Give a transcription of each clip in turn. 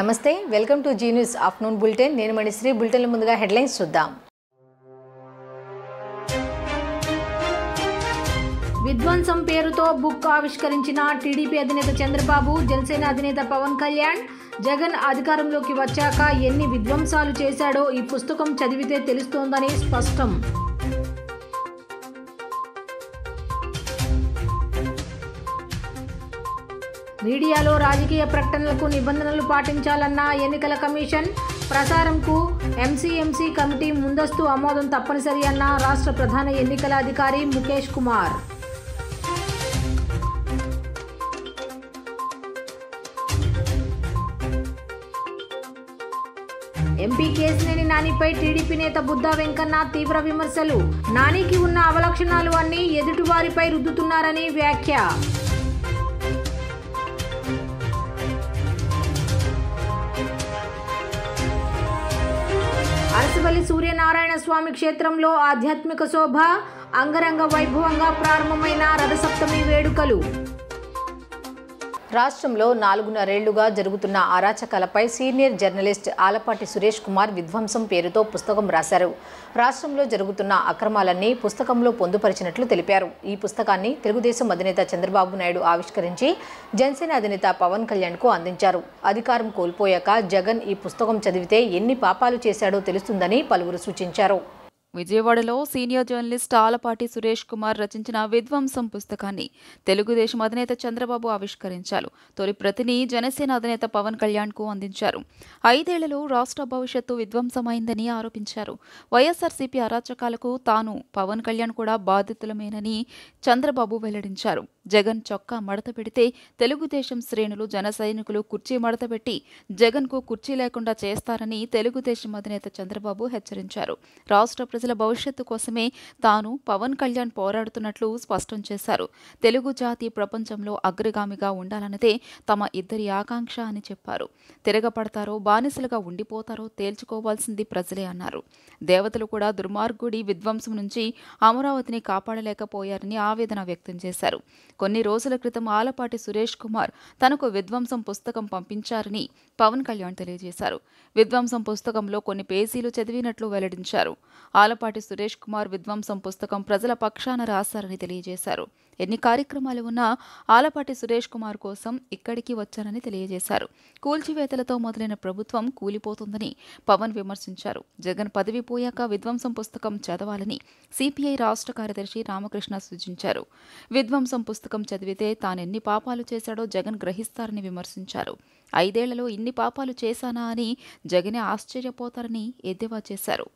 నమస్తే welcome to Zee News afternoon bulletin నేను Manisri bulletin ముందుగా హెడ్లైన్స్ చూద్దాం విధ్వంసం పేరుతో బుక్ ఆవిష్కరించిన టీడీపీ అధినేత చంద్రబాబు జనసేన అధినేత పవన్ కళ్యాణ్ జగన్ అధికారంలోకి వచ్చాక ఎన్ని విధ్వంసాలు చేశాడో ఈ పుస్తకం చదివితే తెలుస్తోందని స్పష్టం మీడియాలో రాజకీయ ప్రకటనలకు నిబంధనలు పాటించాలన్న ఎన్నికల కమిషన్ ప్రసారంకు ఎంసీఎంసీ కమిటీ ముందస్తు ఆమోదం తప్పనిసరి అన్న రాష్ట్ర ప్రధాన ఎన్నికల అధికారి ముఖేష్ కుమార్ ఎంపీ కేశినేని నానిపై టీడీపీ నేత బుద్దా వెంకన్న తీవ్ర విమర్శలు నానికి ఉన్న అవలక్షణాలు అన్నీ ఎదుటివారిపై రుద్దుతున్నారని వ్యాఖ్య అరసవల్లి సూర్యనారాయణ స్వామి క్షేత్రంలో ఆధ్యాత్మిక శోభ అంగరంగ వైభవంగా ప్రారంభమైన రథసప్తమి వేడుకలు రాష్ట్రంలో 4.5 ఏళ్లుగా జరుగుతున్న అరాచకాలపై సీనియర్ జర్నలిస్ట్ ఆలపాటి సురేష్ కుమార్ విధ్వంసం పేరుతో పుస్తకం రాశారు. రాష్ట్రంలో జరుగుతున్న అక్రమాలన్నీ పుస్తకంలో పొందుపరిచినట్లు తెలిపారు. ఈ పుస్తకాన్ని తెలుగుదేశం అధినేత చంద్రబాబు నాయుడు ఆవిష్కరించి జనసేన అధినేత పవన్ కళ్యాణ్కు అందించారు. అధికారం కోల్పోయాక జగన్ ఈ పుస్తకం చదివితే ఎన్ని పాపాలు చేశాడో తెలుస్తుందని పలువురు సూచించారు. విజయవాడలో సీనియర్ జర్నలిస్ట్ ఆలపాటి సురేష్ కుమార్ రచించిన విధ్వంసం పుస్తకాన్ని తెలుగుదేశం అధినేత చంద్రబాబు ఆవిష్కరించారు. తొలి ప్రతిని జనసేన అధినేత పవన్ కళ్యాణ్కు అందించారు. 5 ఏళ్లలో రాష్ట్ర భవిష్యత్తు విధ్వంసమైందని ఆరోపించారు. వైఎస్ఆర్సీపీ అరాచకాలకు తాను పవన్ కళ్యాణ్ కూడా బాధితులమేనని చంద్రబాబు వెల్లడించారు. జగన్ చొక్కా మడత పెడితే తెలుగుదేశం శ్రేణులు జన సైనికులు కుర్చీ మడత పెట్టి జగన్కు కుర్చీ లేకుండా చేస్తారని తెలుగుదేశం అధినేత చంద్రబాబు హెచ్చరించారు. రాష్ట్ర ప్రజల భవిష్యత్తు కోసమే తాను పవన్ కళ్యాణ్ పోరాడుతున్నట్లు స్పష్టం చేశారు. తెలుగు జాతి ప్రపంచంలో అగ్రగామిగా ఉండాలన్నదే తమ ఇద్దరి ఆకాంక్ష అని చెప్పారు. తిరగపడతారో బానిసలుగా ఉండిపోతారో తేల్చుకోవాల్సింది ప్రజలే అన్నారు. దేవతలు కూడా దుర్మార్గుడి విధ్వంసం నుంచి అమరావతిని కాపాడలేకపోయారని ఆవేదన వ్యక్తం చేశారు. కొన్ని రోజుల క్రితం ఆలపాటి సురేష్ కుమార్ తనకు విధ్వంసం పుస్తకం పంపించారని పవన్ కళ్యాణ్ తెలియజేశారు. విధ్వంసం పుస్తకంలో కొన్ని పేజీలు చదివినట్లు వెల్లడించారు. ఆలపాటి సురేష్ కుమార్ విధ్వంసం పుస్తకం ప్రజల పక్షాన రాశారని తెలియజేశారు. ఎన్ని కార్యక్రమాలు ఉన్నా ఆలపాటి సురేష్ కుమార్ కోసం ఇక్కడికి వచ్చారని తెలియజేశారు. కూల్చివేతలతో మొదలైన ప్రభుత్వం కూలిపోతుందని పవన్ విమర్శించారు. జగన్ పదవి పోయాక విధ్వంసం పుస్తకం చదవాలని సిపిఐ రాష్ట్ర కార్యదర్శి రామకృష్ణ సూచించారు. విధ్వంసం పుస్తకం చదివితే తానెన్ని పాపాలు చేశాడో జగన్ గ్రహిస్తారని విమర్శించారు. 5 ఏళ్లలో ఇన్ని పాపాలు చేశానా అని జగనే ఆశ్చర్యపోతారని ఎద్దేవా చేశారు.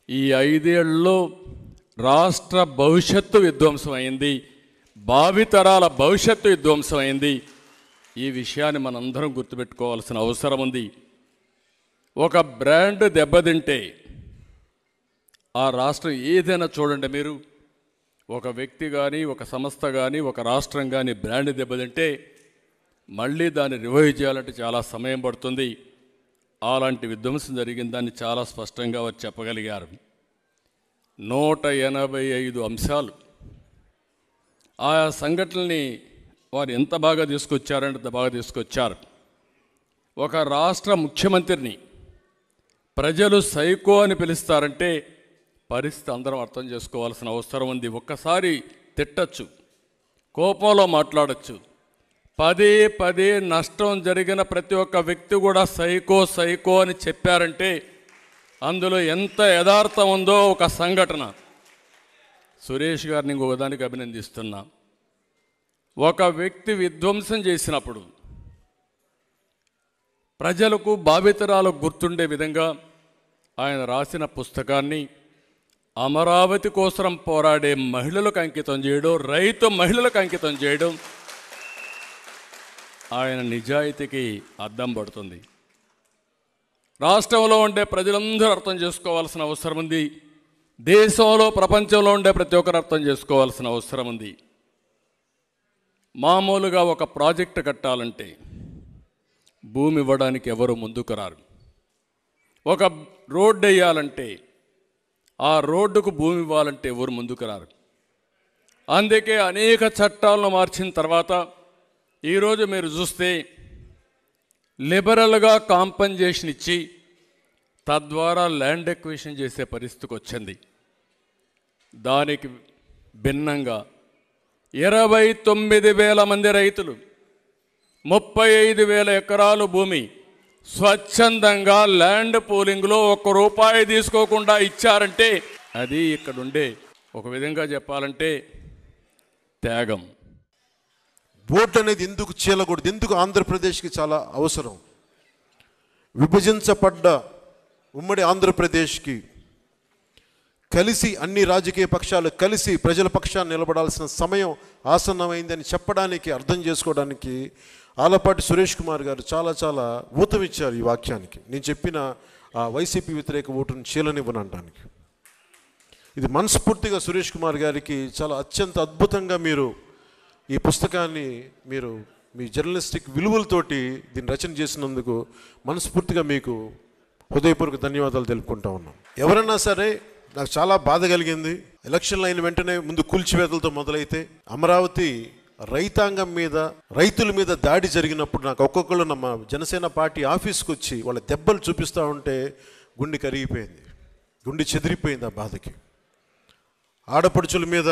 ఈ 5 ఏళ్లలో రాష్ట్ర భవిష్యత్తు విధ్వంసమైంది, భావితరాల భవిష్యత్తు విధ్వంసమైంది. ఈ విషయాన్ని మనందరం గుర్తుపెట్టుకోవాల్సిన అవసరం ఉంది. ఒక బ్రాండ్ దెబ్బతింటే ఆ రాష్ట్రం ఏదైనా చూడండి, మీరు ఒక వ్యక్తి కానీ ఒక సంస్థ కానీ ఒక రాష్ట్రం కానీ బ్రాండ్ దెబ్బతింటే మళ్ళీ దాన్ని రివైవ్ చేయాలంటే చాలా సమయం పడుతుంది. అలాంటి విధ్వంసం జరిగిందని చాలా స్పష్టంగా వారు చెప్పగలిగారు. 185 అంశాలు ఆయా సంఘటనల్ని వారు ఎంత బాగా తీసుకొచ్చారంటే అంత బాగా తీసుకొచ్చారు. ఒక రాష్ట్ర ముఖ్యమంత్రిని ప్రజలు సైకో అని పిలుస్తారంటే పరిస్థితి అందరం అర్థం చేసుకోవాల్సిన అవసరం ఉంది. ఒక్కసారి తిట్టచ్చు, కోపంలో మాట్లాడచ్చు, పదే నష్టం జరిగిన ప్రతి ఒక్క వ్యక్తి కూడా సైకో అని చెప్పారంటే అందులో ఎంత యథార్థం ఉందో ఒక సంఘటన. సురేష్ గారిని ఇంకొకదానికి అభినందిస్తున్నా. ఒక వ్యక్తి విధ్వంసం చేసినప్పుడు ప్రజలకు భావితరాలకు గుర్తుండే విధంగా ఆయన రాసిన పుస్తకాన్ని అమరావతి కోసం పోరాడే మహిళలకు అంకితం చేయడం, రైతు మహిళలకు అంకితం చేయడం ఆయన నిజాయితీకి అద్దం పడుతుంది. రాష్ట్రంలో ఉండే ప్రజలందరూ అర్థం చేసుకోవాల్సిన అవసరం ఉంది. దేశంలో ప్రపంచంలో ఉండే ప్రతి ఒక్కరు అర్థం చేసుకోవాల్సిన అవసరం ఉంది. మామూలుగా ఒక ప్రాజెక్టు కట్టాలంటే భూమి ఇవ్వడానికి ఎవరు ముందుకు రారు. ఒక రోడ్డు వేయాలంటే ఆ రోడ్డుకు భూమి ఇవ్వాలంటే ఎవరు ముందుకు రారు. అందుకే అనేక చట్టాలను మార్చిన తర్వాత ఈరోజు మీరు చూస్తే లిబరల్గా కాంపన్సేషన్ ఇచ్చి తద్వారా ల్యాండ్ ఎక్విజిషన్ చేసే పరిస్థితికి వచ్చింది. దానికి భిన్నంగా 29,000 మంది రైతులు 35,000 ఎకరాలు భూమి స్వచ్ఛందంగా ల్యాండ్ పూలింగ్లో ₹1 తీసుకోకుండా ఇచ్చారంటే అది ఇక్కడుండే ఒక విధంగా చెప్పాలంటే త్యాగం. ఓటు అనేది ఎందుకు చీలకూడదు, ఎందుకు ఆంధ్రప్రదేశ్కి చాలా అవసరం. విభజించబడ్డ ఉమ్మడి ఆంధ్రప్రదేశ్కి కలిసి అన్ని రాజకీయ పక్షాలు కలిసి ప్రజల పక్షాన్ని నిలబడాల్సిన సమయం ఆసన్నమైందని చెప్పడానికి, అర్థం చేసుకోవడానికి ఆలపాటి సురేష్ కుమార్ గారు చాలా ఊతమిచ్చారు ఈ వాక్యానికి. నేను చెప్పిన ఆ వైసీపీ వ్యతిరేక ఓటును చీలనివ్వనడానికి. ఇది మనస్ఫూర్తిగా సురేష్ కుమార్ గారికి చాలా అత్యంత అద్భుతంగా మీరు ఈ పుస్తకాన్ని మీరు మీ జర్నలిస్టిక్ విలువలతోటి దీన్ని రచన చేసినందుకు మనస్ఫూర్తిగా మీకు హృదయపూర్వక ధన్యవాదాలు తెలుపుకుంటా ఉన్నాం. ఎవరన్నా సరే, నాకు చాలా బాధ కలిగింది. ఎలక్షన్లు అయిన వెంటనే ముందు కూల్చివేతలతో మొదలైతే అమరావతి రైతాంగం మీద, రైతుల మీద దాడి జరిగినప్పుడు నాకు ఒక్కొక్కళ్ళు మా జనసేన పార్టీ ఆఫీస్కి వచ్చి వాళ్ళ దెబ్బలు చూపిస్తూ ఉంటే గుండె కరిగిపోయింది, గుండె చెదిరిపోయింది ఆ బాధకి. ఆడపడుచుల మీద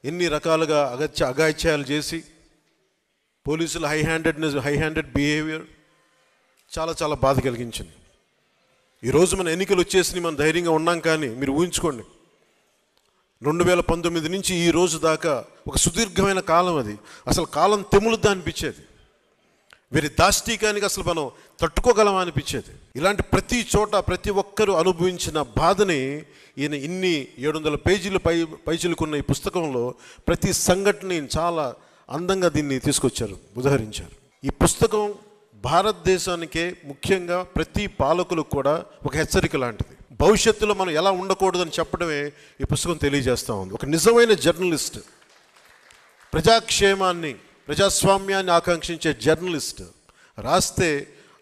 ఎన్ని రకాలుగా అగాయిత్యాలు చేసి పోలీసుల హై హ్యాండెడ్ బిహేవియర్ చాలా బాధ కలిగించింది. ఈరోజు మన ఎన్నికలు వచ్చేసి మనం ధైర్యంగా ఉన్నాం, కానీ మీరు ఊహించుకోండి 2019 నుంచి ఈ రోజు దాకా ఒక సుదీర్ఘమైన కాలం. అది అసలు కాలం తెములుద్దా అనిపించేది. వీరి దాష్టీకానికి అసలు మనం తట్టుకోగలమా అనిపించేది. ఇలాంటి ప్రతి చోట ప్రతి ఒక్కరూ అనుభవించిన బాధని ఈయన ఇన్ని 700 పేజీలు పైచిలుకున్న ఈ పుస్తకంలో ప్రతి సంఘటనని చాలా అందంగా దీన్ని తీసుకొచ్చారు, ఉదహరించారు. ఈ పుస్తకం భారతదేశానికే, ముఖ్యంగా ప్రతి పాలకులకు కూడా ఒక హెచ్చరిక లాంటిది. భవిష్యత్తులో మనం ఎలా ఉండకూడదని చెప్పడమే ఈ పుస్తకం తెలియజేస్తూ ఉంది. ఒక నిజమైన జర్నలిస్ట్, ప్రజాక్షేమాన్ని, ప్రజాస్వామ్యాన్ని ఆకాంక్షించే జర్నలిస్ట్ రాస్తే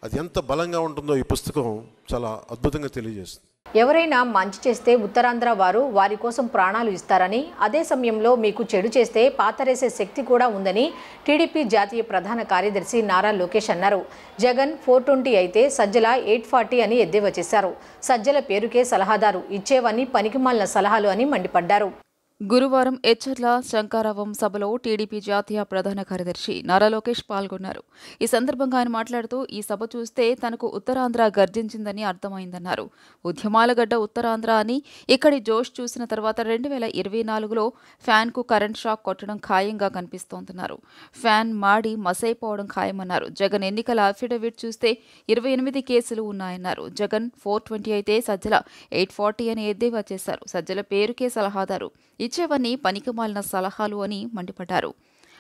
అది ఎంత బలంగా ఉంటుందో ఈ పుస్తకం చాలా అద్భుతంగా తెలియజేస్తుంది. ఎవరైనా మంచి చేస్తే ఉత్తరాంధ్ర వారి కోసం ప్రాణాలు ఇస్తారని, అదే సమయంలో మీకు చెడు చేస్తే పాతరేసే శక్తి కూడా ఉందని టీడీపీ జాతీయ ప్రధాన కార్యదర్శి నారా లోకేష్ అన్నారు. జగన్ 420 అయితే సజ్జల 840 అని ఎద్దేవా చేశారు. సజ్జల పేరుకే సలహాదారు, ఇచ్చేవన్నీ పనికిమాలిన సలహాలు అని మండిపడ్డారు. గురువారం ఎచ్చర్ల శంకారావం సభలో టీడీపీ జాతీయ ప్రధాన కార్యదర్శి నారా లోకేష్ పాల్గొన్నారు. ఈ సందర్భంగా ఆయన మాట్లాడుతూ, ఈ సభ చూస్తే తనకు ఉత్తరాంధ్ర గర్జించిందని అర్థమైందన్నారు. ఉద్యమాల గడ్డ ఉత్తరాంధ్ర అని, ఇక్కడి జోష్ చూసిన తర్వాత 2024లో ఫ్యాన్కు కరెంట్ షాక్ కొట్టడం ఖాయంగా కనిపిస్తోందన్నారు. ఫ్యాన్ మాడి మసైపోవడం ఖాయమన్నారు. జగన్ ఎన్నికల అఫిడవిట్ చూస్తే 28 కేసులు ఉన్నాయన్నారు. జగన్ 420 అయితే సజ్జల 840 అని ఎద్దేవా చేశారు. సజ్జల పేరుకే సలహాదారు, ఇచ్చేవన్నీ పనికిమాలిన సలహాలు అని మండిపడ్డారు.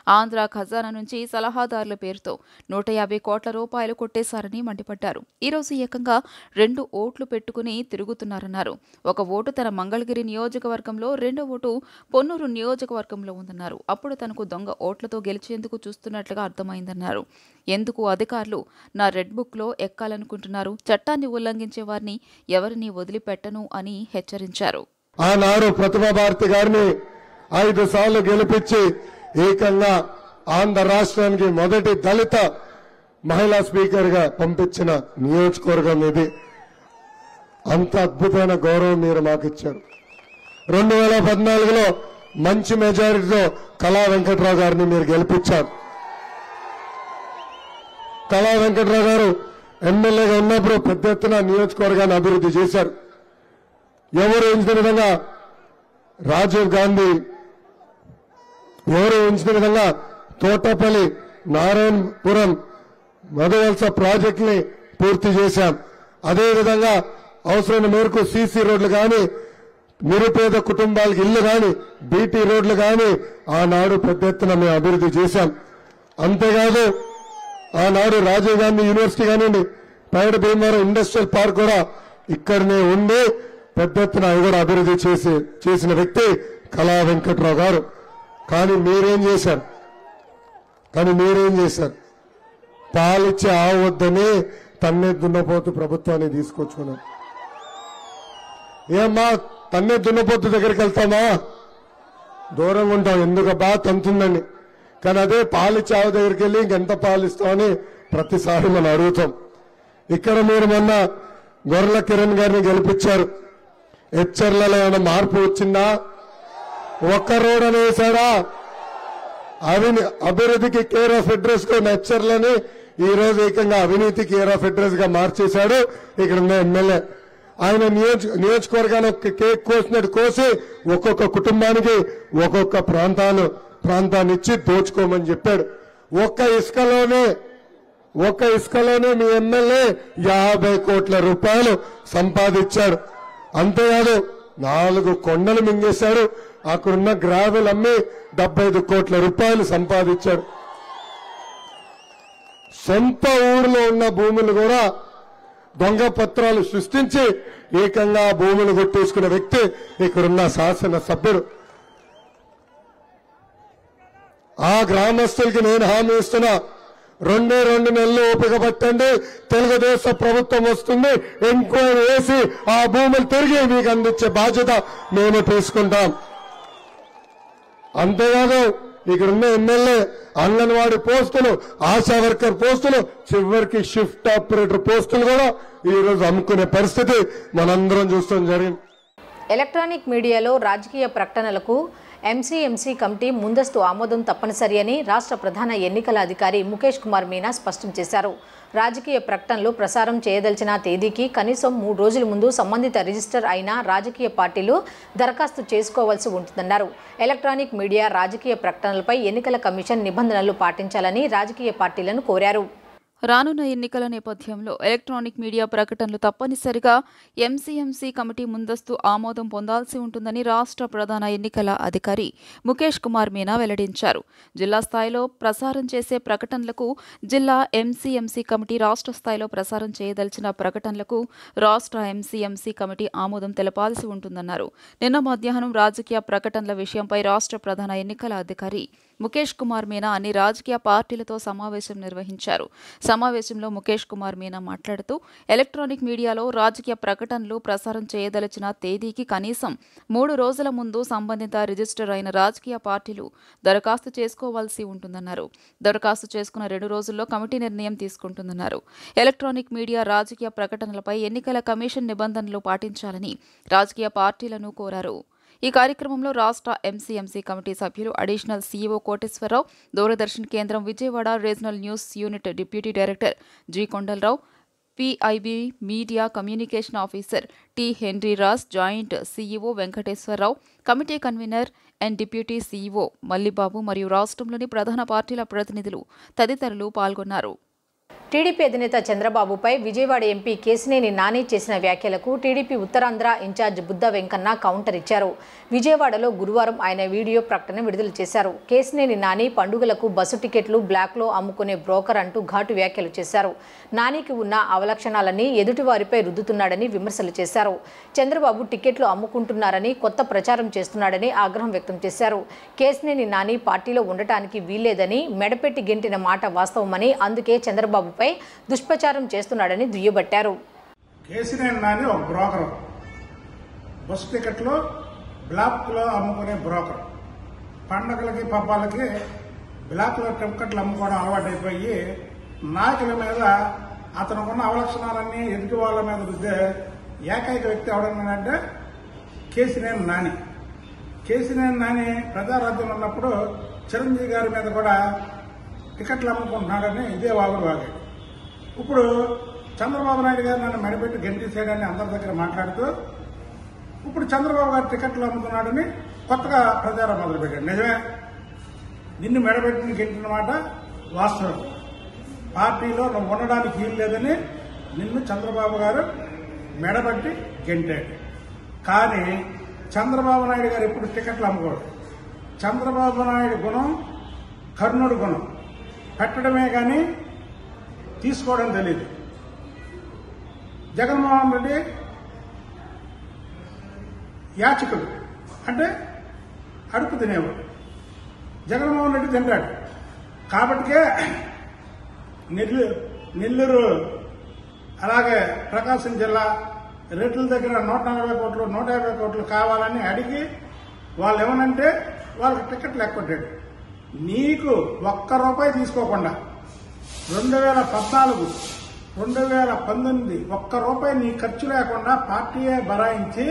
ఆంధ్ర ఖజానా నుంచి సలహాదారుల పేరుతో 150 కోట్ల రూపాయలు కొట్టేశారని మండిపడ్డారు. ఈరోజు ఏకంగా 2 ఓట్లు పెట్టుకుని తిరుగుతున్నారన్నారు. ఒక ఓటు తన మంగళగిరి నియోజకవర్గంలో, 2వ ఓటు పొన్నూరు నియోజకవర్గంలో ఉందన్నారు. అప్పుడు తనకు దొంగ ఓట్లతో గెలిచేందుకు చూస్తున్నట్లుగా అర్థమైందన్నారు. ఎందుకు అధికారులు నా రెడ్ బుక్లో ఎక్కాలనుకుంటున్నారు? చట్టాన్ని ఉల్లంఘించే వారిని ఎవరిని వదిలిపెట్టను అని హెచ్చరించారు. ఆనాడు ప్రతిభా భారతి గారిని 5 సార్లు గెలిపించి ఏకంగా ఆంధ్ర రాష్ట్రానికి మొదటి దళిత మహిళా స్పీకర్ గా పంపించిన నియోజకవర్గం ఇది. అంత అద్భుతమైన గౌరవం మీరు మాకు ఇచ్చారు. 2014లో మంచి మెజారిటీతో కళా వెంకట్రావు గారిని మీరు గెలిపించారు. కళా వెంకట్రావు గారు ఎమ్మెల్యేగా ఉన్నప్పుడు పెద్ద ఎత్తున నియోజకవర్గాన్ని అభివృద్ధి చేశారు. ఎవరు ఊహించిన విధంగా రాజీవ్ గాంధీ, ఎవరు ఊహించిన విధంగా తోటపల్లి, నారాయణపురం, మధువలస ప్రాజెక్టుని పూర్తి చేశాం. అదేవిధంగా అవసరమైన మేరకు సీసీ రోడ్లు కానీ, నిరుపేద కుటుంబాలకు ఇళ్లు కానీ, బీటీ రోడ్లు కానీ ఆనాడు పెద్ద ఎత్తున మేము అభివృద్ధి చేశాం. అంతేకాదు ఆనాడు రాజీవ్ గాంధీ యూనివర్సిటీ కానివ్వండి, పైడ భీమవరం ఇండస్ట్రియల్ పార్క్ కూడా ఇక్కడనే ఉండి పెద్ద ఎత్తున అవి కూడా అభివృద్ధి చేసిన వ్యక్తి కళా వెంకట్రావు గారు. కానీ మీరేం చేశారు? పాలిచ్చే ఆవు వద్దని తన్నే దున్నపోతు ప్రభుత్వాన్ని తీసుకొచ్చుకున్నాం. ఏమ్మా, తన్నే దున్నపోతు దగ్గరికి వెళ్తామా? దూరంగా ఉంటాం, ఎందుకబ్బా తంతుందని. కానీ అదే పాలిచ్చే ఆవు దగ్గరికి వెళ్ళి ఇంకెంత పాలిస్తామని ప్రతిసారి మనం అడుగుతాం. ఇక్కడ మీరు మొన్న గొర్రెల కిరణ్ గారిని గెలిపించారు. హెచ్చర్లలో ఏమైనా మార్పు వచ్చిందా? ఒక్క రోడ్ అని వేశాడా? అభివృద్ధికి కేర్ ఆఫ్ అడ్రస్ కు హెచ్చర్లని ఈ రోజు ఏకంగా అవినీతి కేర్ ఆఫ్ అడ్రస్ గా మార్చేశాడు ఇక్కడ ఉన్న ఎమ్మెల్యే. ఆయన నియోజకవర్గాన్ని ఒక కేక్ కోసినట్టు కోసి ఒక్కొక్క కుటుంబానికి ఒక్కొక్క ప్రాంతాన్ని ఇచ్చి దోచుకోమని చెప్పాడు. ఒక్క ఇసుకలోనే మీ ఎమ్మెల్యే 50 కోట్ల రూపాయలు సంపాదించాడు. అంతేకాదు 4 కొండలు మింగేశాడు. అక్కడున్న గ్రావెల్ అమ్మి 75 కోట్ల రూపాయలు సంపాదించాడు. సొంత ఊరిలో ఉన్న భూములు కూడా దొంగ పత్రాలు సృష్టించి ఏకంగా భూములు కొట్టేసుకున్న వ్యక్తి ఇక్కడున్న శాసనసభ్యుడు. ఆ గ్రామస్తులకి నేను హామీ ఇస్తున్నా, 2 నెలలు ఓపిక పట్టండి, తెలుగుదేశం ప్రభుత్వం వస్తుంది, ఎంక్వైరీ వేసి ఆ భూములు తిరిగి మీకు అందించే బాధ్యత మేము తీసుకుంటాం. అంతేకాదు ఇక్కడున్న ఎమ్మెల్యే అంగన్వాడీ పోస్టులు, ఆశా వర్కర్ పోస్టులు, చివరికి షిఫ్ట్ ఆపరేటర్ పోస్టులు కూడా ఈ రోజు అమ్ముకునే పరిస్థితి మనందరం చూస్తాం జరిగింది. ఎలక్ట్రానిక్ మీడియాలో రాజకీయ ప్రకటనలకు ఎంసీఎంసీ కమిటీ ముందస్తు ఆమోదం తప్పనిసరి అని రాష్ట్ర ప్రధాన ఎన్నికల అధికారి ముఖేష్ కుమార్ మీనా స్పష్టం చేశారు. రాజకీయ ప్రకటనలు ప్రసారం చేయదలిచిన తేదీకి కనీసం 3 రోజుల ముందు సంబంధిత రిజిస్టర్ అయిన రాజకీయ పార్టీలు దరఖాస్తు చేసుకోవాల్సి ఉంటుందన్నారు. ఎలక్ట్రానిక్ మీడియా రాజకీయ ప్రకటనలపై ఎన్నికల కమిషన్ నిబంధనలు పాటించాలని రాజకీయ పార్టీలను కోరారు. రానున్న ఎన్నికల నేపథ్యంలో ఎలక్ట్రానిక్ మీడియా ప్రకటనలు తప్పనిసరిగా ఎంసీఎంసీ కమిటీ ముందస్తు ఆమోదం పొందాల్సి ఉంటుందని రాష్ట్ర ప్రధాన ఎన్నికల అధికారి ముఖేష్ కుమార్ మీనా వెల్లడించారు. జిల్లా స్థాయిలో ప్రసారం చేసే ప్రకటనలకు జిల్లా ఎంసీఎంసీ కమిటీ, రాష్ట్ర స్థాయిలో ప్రసారం చేయదలిచిన ప్రకటనలకు రాష్ట్ర ఎంసీఎంసీ కమిటీ ఆమోదం తెలపాల్సి ఉంటుందన్నారు. నిన్న మధ్యాహ్నం రాజకీయ ప్రకటనల విషయంపై రాష్ట్ర ప్రధాన ఎన్నికల అధికారి ముఖేష్ కుమార్ మీనా అన్ని రాజకీయ పార్టీలతో సమావేశం నిర్వహించారు. సమావేశంలో ముఖేష్ కుమార్ మీనా మాట్లాడుతూ ఎలక్ట్రానిక్ మీడియాలో రాజకీయ ప్రకటనలు ప్రసారం చేయదలిచిన తేదీకి కనీసం 3 రోజుల ముందు సంబంధిత రిజిస్టర్ అయిన రాజకీయ పార్టీలు దరఖాస్తు చేసుకోవాల్సి ఉంటుందన్నారు. దరఖాస్తు చేసుకున్న 2 రోజుల్లో కమిటీ నిర్ణయం తీసుకుంటుందన్నారు. ఎలక్ట్రానిక్ మీడియా రాజకీయ ప్రకటనలపై ఎన్నికల కమిషన్ నిబంధనలు పాటించాలని రాజకీయ పార్టీలను కోరారు. ఈ కార్యక్రమంలో రాష్ట్ర ఎంసీఎంసీ కమిటీ సభ్యులు అడిషనల్ సీఈఓ కోటేశ్వరరావు, దూరదర్శన్ కేంద్రం Vijayawada regional news unit deputy director G Kondalarao, PIB media communication officer T Henry Raj, joint CEO Venkateswararao, committee convener and deputy CEO Mallibabu మరియు రాష్ట్రంలోని ప్రధాన పార్టీల ప్రతినిధులు తదితరులు పాల్గొన్నారు. టీడీపీ అధినేత చంద్రబాబుపై విజయవాడ ఎంపీ కేశినేని నాని చేసిన వ్యాఖ్యలకు TDP Uttarandhra incharge Buddha Venkanna counter ఇచ్చారు. విజయవాడలో గురువారం ఆయన వీడియో ప్రకటన విడుదల చేశారు. కేశినేని నాని పండుగలకు బస్సు టికెట్లు బ్లాక్లో అమ్ముకునే బ్రోకర్ అంటూ ఘాటు వ్యాఖ్యలు చేశారు. నానికి ఉన్న అవలక్షణాలన్నీ ఎదుటివారిపై రుద్దుతున్నాడని విమర్శలు చేశారు. చంద్రబాబు టికెట్లు అమ్ముకుంటున్నారని, కొత్త ప్రచారం చేస్తున్నాడని ఆగ్రహం వ్యక్తం చేశారు. కేశినేని నాని పార్టీలో ఉండటానికి వీల్లేదని, మెడపెట్టి గెంటిన మాట వాస్తవమని, అందుకే చంద్రబాబు దుష్ప్రచారం చేస్తున్నాడని దుయ్యబట్టారు. కేశినేని నాని ఒక బ్రోకర్, బస్ టికెట్లు బ్లాక్ లో అమ్ముకునే బ్రోకర్. పండగలకి పబ్బాలకి బ్లాక్ లో టికెట్లు అమ్ముకోవడం అలవాటైపోయి నాయకుల మీద అతనుకున్న అవలక్షణాలన్నీ ఎదుటి వాళ్ళ మీద రుద్దే ఏకైక వ్యక్తి ఎవడన్నాడంటే కేశినేని నాని. కేశినేని నాని ప్రజారాజ్యం ఉన్నప్పుడు చిరంజీవి గారి మీద కూడా టికెట్లు అమ్ముకుంటున్నాడని ఇదే వాగుడు వాగాడు. ఇప్పుడు చంద్రబాబు నాయుడు గారు నన్ను మెడపెట్టి గెంటేసాడని అందరి దగ్గర మాట్లాడుతూ ఇప్పుడు చంద్రబాబు గారు టికెట్లు అమ్ముతున్నాడని కొత్తగా ప్రచారం మొదలుపెట్టాడు. నిజమే, నిన్ను మెడపెట్టి గెంటిన మాట వాస్తవం. పార్టీలో నువ్వు ఉండడానికి వీలు లేదని నిన్ను చంద్రబాబు గారు మెడబట్టి గెంటాడు. కానీ చంద్రబాబు నాయుడు గారు ఎప్పుడు టికెట్లు అమ్ముకోడు. చంద్రబాబు నాయుడు గుణం కర్ణుడు గుణం, పెట్టడమే కానీ తీసుకోవడం తెలియదు. జగన్మోహన్ రెడ్డి యాచకుడు, అంటే అడుపు తినేవాడు. జగన్మోహన్ రెడ్డి తింటాడు. కాబట్టికే నెల్లూరు అలాగే ప్రకాశం జిల్లా రేట్ల దగ్గర 140 కోట్లు 150 కోట్లు కావాలని అడిగి వాళ్ళు ఏమనంటే వాళ్ళకి టికెట్లు ఎక్కొట్టాడు. నీకు 1 రూపాయి తీసుకోకుండా 2014, 2019 ఒక్క రూపాయి నీ ఖర్చు లేకుండా పార్టీయే బరాయించి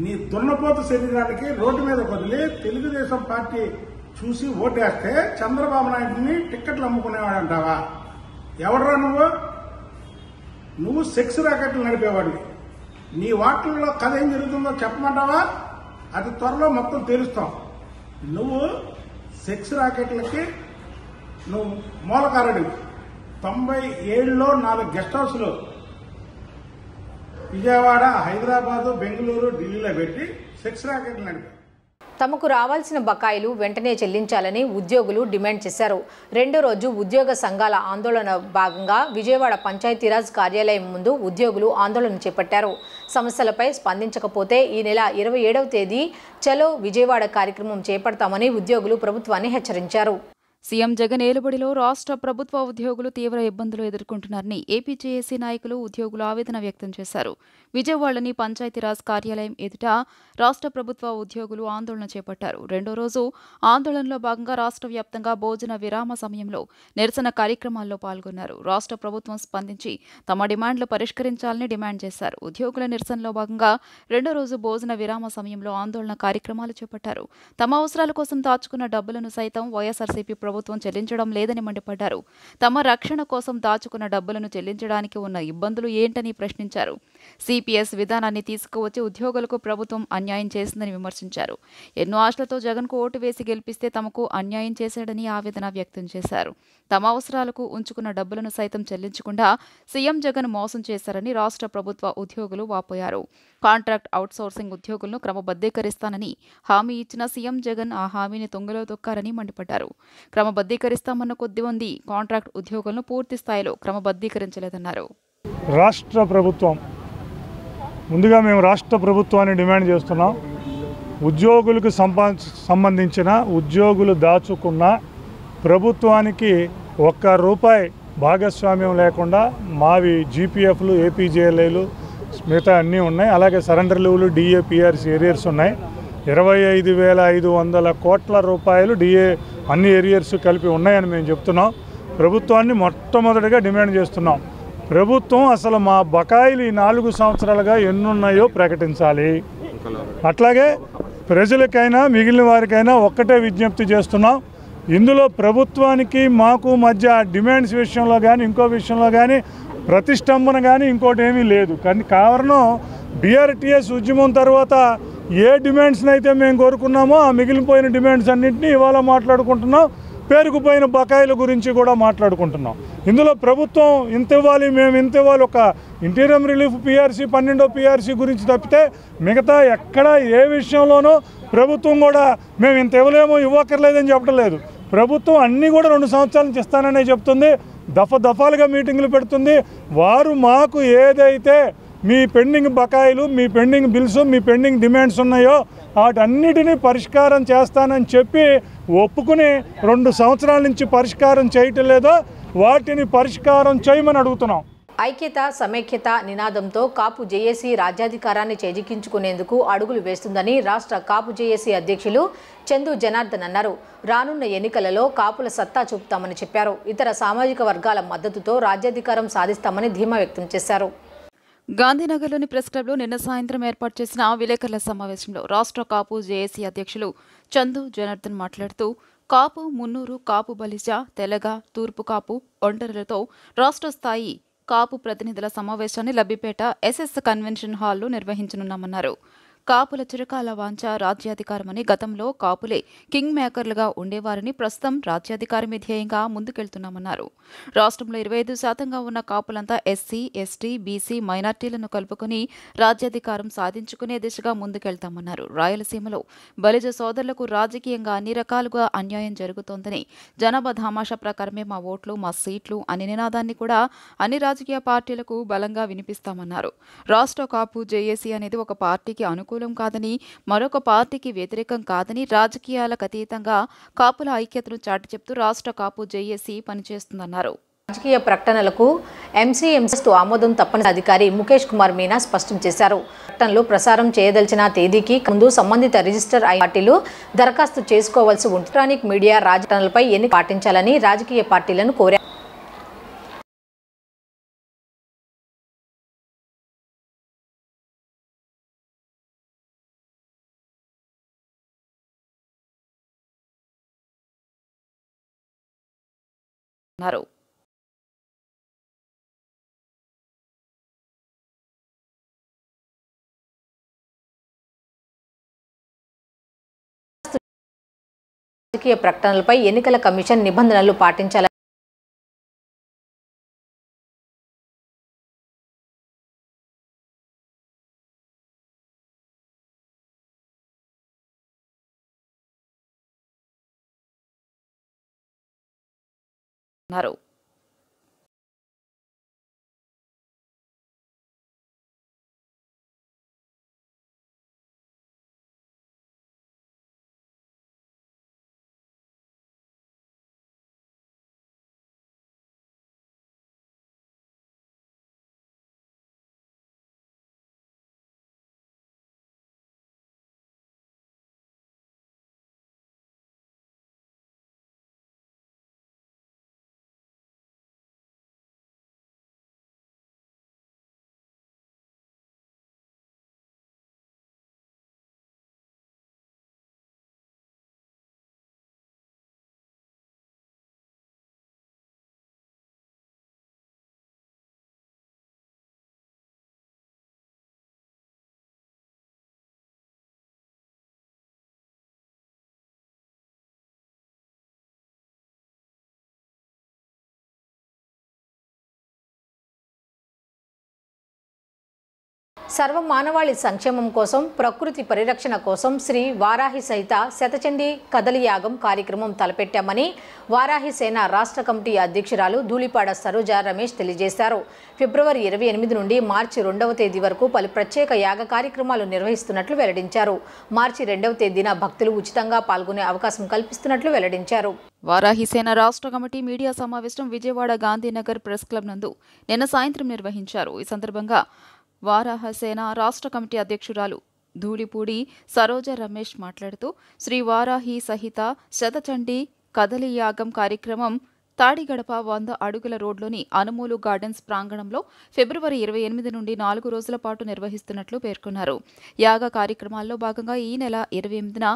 నీ దున్నపోతు శరీరానికి రోడ్డు మీద వదిలి తెలుగుదేశం పార్టీ చూసి ఓటేస్తే చంద్రబాబు నాయుడిని టిక్కెట్లు అమ్ముకునేవాడంటావా? ఎవడరా నువ్వు సెక్స్ రాకెట్లు నడిపేవాడివి. నీ వాటిల్లో కథ ఏం జరుగుతుందో చెప్పమంటావా? అది త్వరలో మొత్తం తెలుస్తాం. నువ్వు సెక్స్ రాకెట్లకి నువ్వు మూలకారుడివి. 97లో 4 గెస్ట్ హౌస్లు విజయవాడ, హైదరాబాదు, బెంగళూరు, ఢిల్లీలో పెట్టి సెక్స్ రాకెట్లు నడిపారు. తమకు రావాల్సిన బకాయిలు వెంటనే చెల్లించాలని ఉద్యోగులు డిమాండ్ చేశారు. రెండో రోజు ఉద్యోగ సంఘాల ఆందోళన భాగంగా విజయవాడ పంచాయతీరాజ్ కార్యాలయం ముందు ఉద్యోగులు ఆందోళన చేపట్టారు. సమస్యలపై స్పందించకపోతే ఈ నెల 27వ తేదీ చలో విజయవాడ కార్యక్రమం చేపడతామని ఉద్యోగులు ప్రభుత్వాన్ని హెచ్చరించారు. సీఎం జగన్ ఏలుబడిలో రాష్ట్ర ప్రభుత్వ ఉద్యోగులు తీవ్ర ఇబ్బందులు ఎదుర్కొంటున్నారని ఏపీ జేఏసీ నాయకులు, ఉద్యోగులు ఆవేదన వ్యక్తం చేశారు. విజయవాడలోని పంచాయతీరాజ్ కార్యాలయం ఎదుట రాష్ట్ర ప్రభుత్వ ఉద్యోగులు ఆందోళన చేపట్టారు. రెండో రోజు ఆందోళనలో భాగంగా రాష్ట్ర వ్యాప్తంగా భోజన విరామ సమయంలో నిరసన కార్యక్రమాల్లో పాల్గొన్నారు. రాష్ట్ర ప్రభుత్వం స్పందించి తమ డిమాండ్లు పరిష్కరించాలని డిమాండ్ చేశారు. ఉద్యోగుల నిరసనలో భాగంగా రెండో రోజు భోజన విరామ సమయంలో ఆందోళన కార్యక్రమాలు చేపట్టారు. తమ అవసరాల కోసం దాచుకున్న డబ్బులను సైతం వైఎస్ఆర్సీపీ ప్రభుత్వం చెల్లించడం లేదని మండిపడ్డారు. తమ రక్షణ కోసం దాచుకున్న డబ్బులను చెల్లించడానికి ఉన్న ఇబ్బందులు ఏంటని ప్రశ్నించారు. సిపిఎస్ విధానాన్ని తీసుకువచ్చి ఉద్యోగులకు ప్రభుత్వం అన్యాయం చేసిందని విమర్శించారు. ఎన్నో ఆశలతో జగన్కు ఓటు వేసి గెలిపిస్తే తమకు అన్యాయం చేశాడని ఆవేదన వ్యక్తం చేశారు. తమ అవసరాలకు ఉంచుకున్న డబ్బులను సైతం చెల్లించకుండా సీఎం జగన్ మోసం చేశారని రాష్ట్ర ప్రభుత్వ ఉద్యోగులు వాపోయారు. కాంట్రాక్ట్ అవుట్సోర్సింగ్ ఉద్యోగులను క్రమబద్ధీకరిస్తానని హామీ ఇచ్చిన సీఎం జగన్ ఆ హామీని తుంగలో తొక్కారని మండిపడ్డారు. క్రమబద్ధీకరిస్తామన్న కొద్ది మంది కాంట్రాక్ట్ ఉద్యోగులను పూర్తి స్థాయిలో క్రమబద్ధీకరించలేదన్నారు. రాష్ట్ర ప్రభుత్వం ముందుగా మేము రాష్ట్ర ప్రభుత్వాన్ని డిమాండ్ చేస్తున్నాం. ఉద్యోగులకు సంబంధించిన ఉద్యోగులు దాచుకున్న ప్రభుత్వానికి ₹1 భాగస్వామ్యం లేకుండా మావి జీపీఎఫ్లు, ఏపీజేఎల్ఐలు మిగతా అన్నీ ఉన్నాయి. అలాగే సరెండర్ లీవ్లు, డిఏ, పిఆర్సీ ఏరియర్స్ ఉన్నాయి. 25,500 కోట్ల రూపాయలు డిఏ అన్ని ఏరియర్స్ కలిపి ఉన్నాయని మేము చెప్తున్నాం. ప్రభుత్వాన్ని మొట్టమొదటిగా డిమాండ్ చేస్తున్నాం. ప్రభుత్వం అసలు మా బకాయిలు ఈ 4 సంవత్సరాలుగా ఎన్నున్నాయో ప్రకటించాలి. అట్లాగే ప్రజలకైనా మిగిలిన వారికైనా ఒక్కటే విజ్ఞప్తి చేస్తున్నాం. ఇందులో ప్రభుత్వానికి మాకు మధ్య డిమాండ్స్ విషయంలో కానీ ఇంకో విషయంలో కానీ ప్రతిష్టంభన కానీ ఇంకోటి ఏమీ లేదు. కానీ కారణం బీఆర్టీఎస్ ఉద్యమం తర్వాత ఏ డిమాండ్స్ని అయితే మేము కోరుకున్నామో ఆ మిగిలిపోయిన డిమాండ్స్ అన్నింటినీ ఇవాళ మాట్లాడుకుంటున్నాం. పేరుకుపోయిన బకాయిల గురించి కూడా మాట్లాడుకుంటున్నాం. ఇందులో ప్రభుత్వం ఇంత ఇవ్వాలి, మేము ఇంత ఇవ్వాలి, ఒక ఇంటీరియం రిలీఫ్ పిఆర్సీ 12వ పిఆర్సీ గురించి తప్పితే మిగతా ఎక్కడ ఏ విషయంలోనూ ప్రభుత్వం కూడా మేము ఇంత ఇవ్వలేమో, ఇవ్వక్కర్లేదని చెప్పడం లేదు. ప్రభుత్వం అన్నీ కూడా 2 సంవత్సరాల నుంచి ఇస్తాననే చెప్తుంది. దఫాలుగా మీటింగులు పెడుతుంది. వారు మాకు ఏదైతే మీ పెండింగ్ బకాయిలు, మీ పెండింగ్ బిల్స్, మీ పెండింగ్ డిమాండ్స్ ఉన్నాయో వాటన్నిటినీ పరిష్కారం చేస్తానని చెప్పి ఒప్పుకుని 2 సంవత్సరాల నుంచి పరిష్కారం చేయటం లేదో వాటిని పరిష్కారం చేయమని అడుగుతున్నాం. ఐక్యత, సమైక్యత నినాదంతో కాపు జేఏసీ రాజ్యాధికారాన్ని చేజిక్కించుకునేందుకు అడుగులు వేస్తుందని రాష్ట్ర కాపు జేఏసీ అధ్యక్షులు చందు జనార్దన్ అన్నారు. రానున్న ఎన్నికలలో కాపుల సత్తా చూపుతామని చెప్పారు. ఇతర సామాజిక వర్గాల మద్దతుతో రాజ్యాధికారం సాధిస్తామని ధీమా వ్యక్తం చేశారు. గాంధీనగర్లోని ప్రెస్ క్లబ్లో నిన్న సాయంత్రం ఏర్పాటు చేసిన విలేకరుల సమావేశంలో రాష్ట్ర కాపు జేఏసీ అధ్యక్షులు చందు జనార్దన్ మాట్లాడుతూ కాపు, మున్నూరు, కాపు బలిజ, తెలగ, తూర్పు కాపు, ఒంటరులతో రాష్ట్ర స్థాయి కాపు ప్రతినిధుల సమావేశాన్ని లబ్బిపేట ఎస్ఎస్ కన్వెన్షన్ హాల్లో నిర్వహించనున్నామన్నారు. కాపుల చిరకాల వాంఛ రాజ్యాధికారమని, గతంలో కాపులే కింగ్ మేకర్లుగా ఉండేవారని, ప్రస్తుతం రాజ్యాధికారమే ధ్యేయంగా ముందుకెళ్తున్నామన్నారు. రాష్ట్రంలో 25% ఉన్న కాపులంతా ఎస్సీ, ఎస్టీ, బీసీ, మైనార్టీలను కలుపుకుని రాజ్యాధికారం సాధించుకునే దిశగా ముందుకెళ్తామన్నారు. రాయలసీమలో బలిజ సోదరులకు రాజకీయంగా అన్ని రకాలుగా అన్యాయం జరుగుతోందని, జనాభా ధామాషా ప్రకారమే మా ఓట్లు, మా సీట్లు అనే నినాదాన్ని కూడా అన్ని రాజకీయ పార్టీలకు బలంగా వినిపిస్తామన్నారు. రాష్ట్ర కాపు జేఏసీ అనేది ఒక పార్టీకి అనుకూలం కాదని, మరొక పార్టీకి వ్యతిరేకం కాదని, రాజకీయాలకు అతీతంగా కాపుల ఐక్యతను చాటి చెప్తూ రాష్ట్ర కాపు జేఏసీ పనిచేస్తుందన్నారు. రాజకీయ ప్రకటనలకు ఎంసీఎంసీ ఆమోదం తప్పని అధికారి ముఖేష్ కుమార్ మీనా స్పష్టం చేశారు. ప్రకటనలు ప్రసారం చేయదలిచిన తేదీకి ముందు సంబంధిత రిజిస్టర్ అయిన పార్టీలు దరఖాస్తు చేసుకోవాల్సి ఉంటుంది. ఎలక్ట్రానిక్ మీడియా రాజకీయాలపై ఎన్నిక పాటించాలని రాజకీయ పార్టీలను కోరారు. రాజకీయ ప్రకటనలపై ఎన్నికల కమిషన్ నిబంధనలు పాటించాలని అన్నారు. సర్వ మానవాళి సంక్షేమం కోసం ప్రకృతి పరిరక్షణ కోసం శ్రీ వారాహి సహిత శతచండీ కదలియాగం కార్యక్రమం తలపెట్టామని వారాహి సేన రాష్ట్ర కమిటీ అధ్యక్షురాలు ధూళిపాడ సరోజా రమేష్ తెలియజేశారు. ఫిబ్రవరి 28 నుండి మార్చి 2వ తేదీ వరకు పలు ప్రత్యేక యాగ కార్యక్రమాలు నిర్వహిస్తున్నట్లు వెల్లడించారు. మార్చి 2వ తేదీన భక్తులు ఉచితంగా పాల్గొనే అవకాశం కల్పిస్తున్నట్లు వెల్లడించారు. వారాహి సేన రాష్ట్ర కమిటీ మీడియా సమావేశం విజయవాడ గాంధీనగర్ ప్రెస్ క్లబ్ నందు నిన్న సాయంత్రం నిర్వహించారు. ఈ సందర్భంగా వారాహసేన రాష్ట్ర కమిటీ అధ్యక్షురాలు ధూళిపూడి సరోజా రమేష్ మాట్లాడుతూ శ్రీ వారాహి సహిత శతచండీ కదలియాగం కార్యక్రమం తాడిగడప 100 అడుగుల రోడ్లోని అనుమూలు గార్డెన్స్ ప్రాంగణంలో ఫిబ్రవరి 28 నుండి 4 రోజుల పాటు నిర్వహిస్తున్నట్లు పేర్కొన్నారు. యాగ కార్యక్రమాల్లో భాగంగా ఈ నెల 28న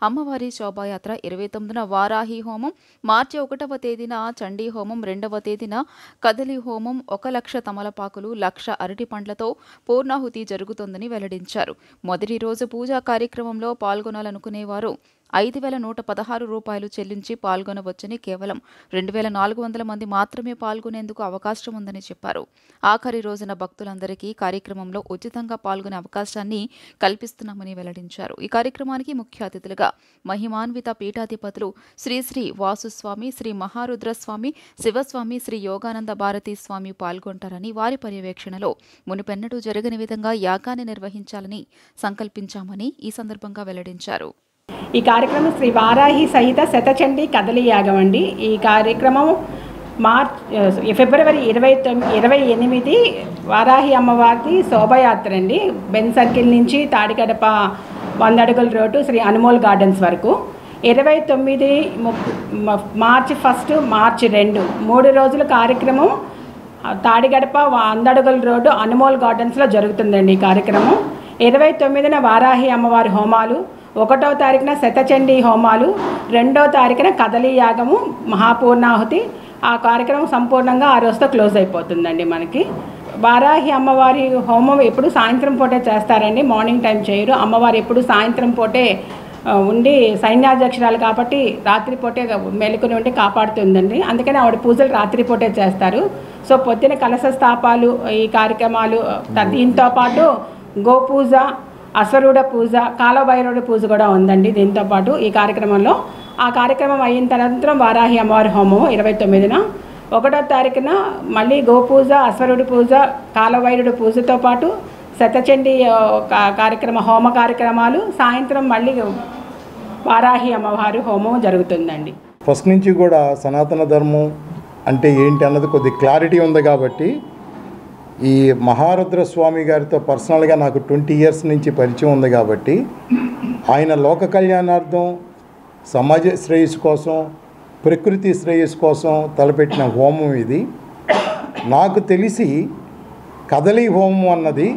అమ్మవారి శోభాయాత్ర, 29న వారాహి హోమం, మార్చి 1వ తేదీన చండీ హోమం, 2వ తేదీన కదలి హోమం, 1 లక్ష తమలపాకులు, 1,00,000 అరటి పండ్లతో పూర్ణాహుతి జరుగుతోందని వెల్లడించారు. మొదటి రోజు పూజా కార్యక్రమంలో పాల్గొనాలనుకునేవారు 5,116 రూపాయలు చెల్లించి పాల్గొనవచ్చని, కేవలం 2,400 మంది మాత్రమే పాల్గొనేందుకు అవకాశం ఉందని చెప్పారు. ఆఖరి రోజున భక్తులందరికీ కార్యక్రమంలో ఉచితంగా పాల్గొనే అవకాశాన్ని కల్పిస్తున్నామని వెల్లడించారు. ఈ కార్యక్రమానికి ముఖ్య అతిథులుగా మహిమాన్విత పీఠాధిపతులు శ్రీ శ్రీ వాసుస్వామి, శ్రీ మహారుద్రస్వామి, శివస్వామి, శ్రీ యోగానంద భారతీ స్వామి పాల్గొంటారని, వారి పర్యవేక్షణలో మునుపెన్నడూ జరగని విధంగా యాగాన్ని నిర్వహించాలని సంకల్పించామని ఈ సందర్భంగా వెల్లడించారు. ఈ కార్యక్రమం శ్రీ వారాహి సహిత శతచండీ కదలియాగం అండి. ఈ కార్యక్రమం ఫిబ్రవరి 28 వారాహి అమ్మవారి శోభయాత్ర అండి. బెన్ సర్కిల్ నుంచి తాడిగడప 100 అడుగుల రోడ్డు శ్రీ అనుమోల్ గార్డెన్స్ వరకు. 29 మార్చి 1, మార్చి 2 3 రోజుల కార్యక్రమం తాడిగడప 100 అడుగుల రోడ్డు అనుమోల్ గార్డెన్స్లో జరుగుతుందండి. ఈ కార్యక్రమం 29న వారాహి అమ్మవారి హోమాలు, 1వ తారీఖున శతచండీ హోమాలు, 2వ తారీఖున కదలియాగము, మహాపూర్ణాహుతి. ఆ కార్యక్రమం సంపూర్ణంగా ఆ రోజుతో క్లోజ్ అయిపోతుందండి. మనకి వారాహి అమ్మవారి హోమం ఎప్పుడు సాయంత్రం పూటే చేస్తారండి, మార్నింగ్ టైం చేయరు. అమ్మవారు ఎప్పుడు సాయంత్రం పూటే ఉండి సైన్యాధ్యక్షురాలు కాబట్టి రాత్రిపూటే మెలుకుని ఉండి కాపాడుతుందండి. అందుకని ఆవిడ పూజలు రాత్రిపూటే చేస్తారు. సో పొద్దున కలశ స్థాపాలు, ఈ కార్యక్రమాలు, దీంతో పాటు గోపూజ, అశ్వరూఢ పూజ, కాలభైరవుడి పూజ కూడా ఉందండి దీంతోపాటు ఈ కార్యక్రమంలో. ఆ కార్యక్రమం అయిన తర్వాత వారాహి అమ్మవారి హోమం 29న, 1వ తారీఖున మళ్ళీ గోపూజ, అశ్వరుడి పూజ, కాలభైరవుడి పూజతో పాటు శతచండీ హోమ కార్యక్రమాలు, సాయంత్రం మళ్ళీ వారాహి అమ్మవారి హోమం జరుగుతుందండి. ఫస్ట్ నుంచి కూడా సనాతన ధర్మం అంటే ఏంటి అన్నది కొద్ది క్లారిటీ ఉంది కాబట్టి ఈ మహారుద్ర స్వామి గారితో పర్సనల్గా నాకు 20 ఇయర్స్ నుంచి పరిచయం ఉంది కాబట్టి ఆయన లోక కళ్యాణార్థం, సమాజ శ్రేయస్సు కోసం, ప్రకృతి శ్రేయస్సు కోసం తలపెట్టిన హోమం ఇది. నాకు తెలిసి కదలి హోమం అన్నది